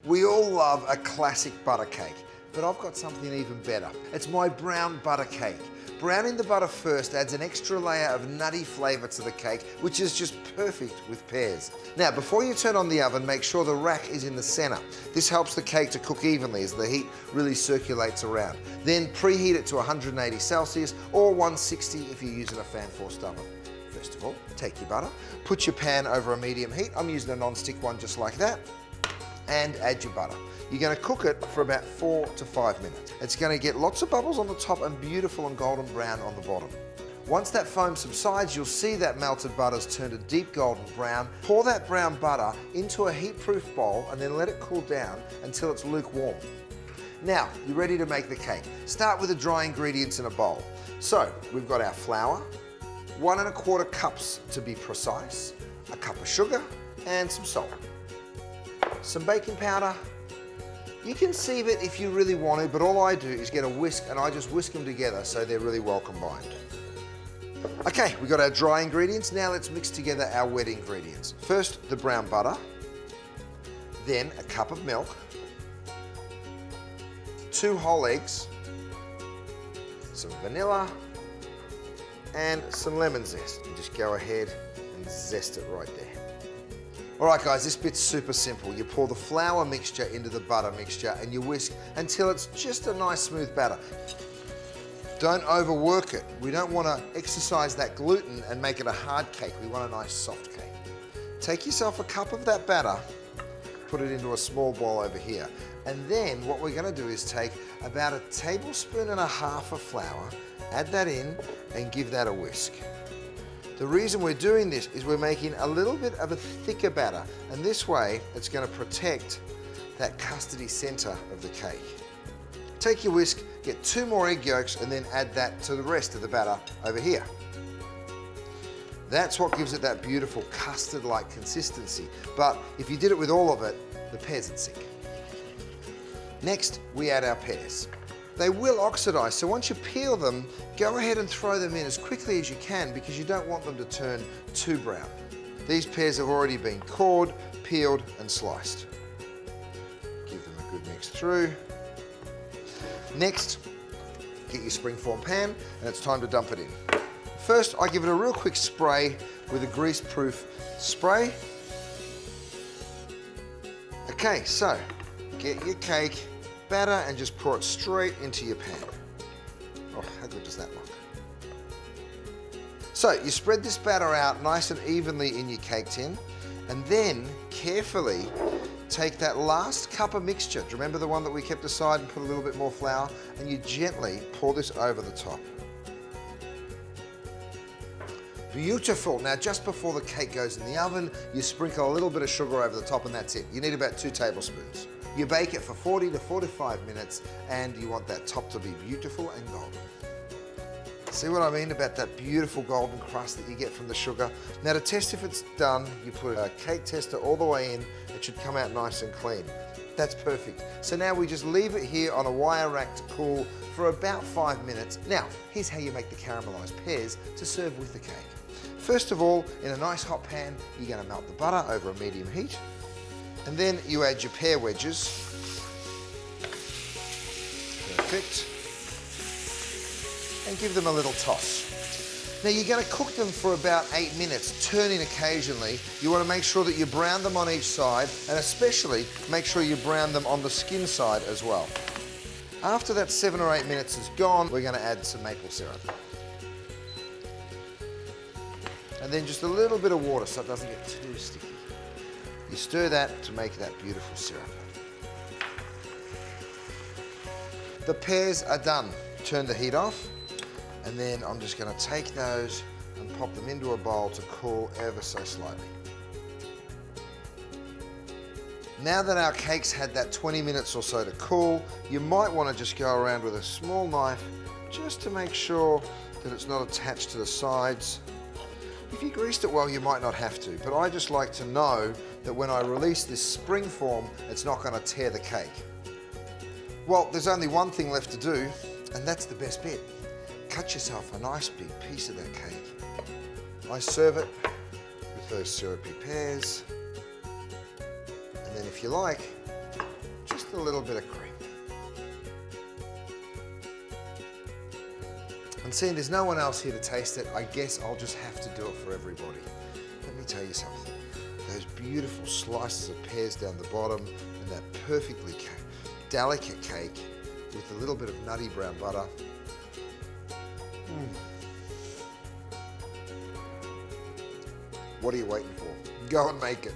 We all love a classic butter cake, but I've got something even better. It's my brown butter cake. Browning the butter first adds an extra layer of nutty flavour to the cake, which is just perfect with pears. Now, before you turn on the oven, make sure the rack is in the centre. This helps the cake to cook evenly as the heat really circulates around. Then preheat it to 180 Celsius or 160 if you're using a fan-forced oven. First of all, take your butter, put your pan over a medium heat. I'm using a non-stick one just like that, and add your butter. You're going to cook it for about 4 to 5 minutes. It's going to get lots of bubbles on the top and beautiful and golden brown on the bottom. Once that foam subsides, you'll see that melted butter's turned a deep golden brown. Pour that brown butter into a heat-proof bowl and then let it cool down until it's lukewarm. Now, you're ready to make the cake. Start with the dry ingredients in a bowl. So, we've got our flour, 1 1/4 cups to be precise, a cup of sugar, and some salt. Some baking powder. You can sieve it if you really want to, but all I do is get a whisk and I just whisk them together so they're really well combined. Okay, we've got our dry ingredients. Now let's mix together our wet ingredients. First, the brown butter, then a cup of milk, 2 whole eggs, some vanilla, and some lemon zest. And just go ahead and zest it right there. All right, guys, this bit's super simple. You pour the flour mixture into the butter mixture and you whisk until it's just a nice smooth batter. Don't overwork it. We don't want to exercise that gluten and make it a hard cake. We want a nice soft cake. Take yourself a cup of that batter, put it into a small bowl over here. And then what we're going to do is take about 1.5 tablespoons of flour, add that in and give that a whisk. The reason we're doing this is we're making a little bit of a thicker batter, and this way it's going to protect that custardy centre of the cake. Take your whisk, get 2 more egg yolks, and then add that to the rest of the batter over here. That's what gives it that beautiful custard-like consistency, but if you did it with all of it, the pears would sink. Next, we add our pears. They will oxidize, so once you peel them, go ahead and throw them in as quickly as you can because you don't want them to turn too brown. These pears have already been cored, peeled and sliced. Give them a good mix through. Next, get your springform pan and it's time to dump it in. First, I give it a real quick spray with a grease-proof spray. Okay, so get your cake batter and just pour it straight into your pan. Oh, how good does that look? So you spread this batter out nice and evenly in your cake tin, and then carefully take that last cup of mixture. Do you remember the one that we kept aside and put a little bit more flour? And you gently pour this over the top. Beautiful. Now, just before the cake goes in the oven, you sprinkle a little bit of sugar over the top and that's it. You need about 2 tablespoons. You bake it for 40 to 45 minutes and you want that top to be beautiful and golden. See what I mean about that beautiful golden crust that you get from the sugar? Now to test if it's done, you put a cake tester all the way in. It should come out nice and clean. That's perfect. So now we just leave it here on a wire rack to cool for about 5 minutes. Now, here's how you make the caramelized pears to serve with the cake. First of all, in a nice hot pan, you're going to melt the butter over a medium heat. And then you add your pear wedges. Perfect. And give them a little toss. Now you're going to cook them for about 8 minutes, turning occasionally. You want to make sure that you brown them on each side, and especially make sure you brown them on the skin side as well. After that 7 or 8 minutes is gone, we're going to add some maple syrup. And then just a little bit of water so it doesn't get too sticky. You stir that to make that beautiful syrup. The pears are done. Turn the heat off, and then I'm just going to take those and pop them into a bowl to cool ever so slightly. Now that our cake's had that 20 minutes or so to cool, you might want to just go around with a small knife just to make sure that it's not attached to the sides. If you greased it well, you might not have to, but I just like to know that when I release this springform, it's not going to tear the cake. Well, there's only one thing left to do, and that's the best bit. Cut yourself a nice big piece of that cake. I serve it with those syrupy pears, and then if you like, a little bit of cream. And seeing there's no one else here to taste it, I guess I'll just have to do it for everybody. Let me tell you something. Those beautiful slices of pears down the bottom and that perfectly delicate cake with a little bit of nutty brown butter. What are you waiting for? Go and make it.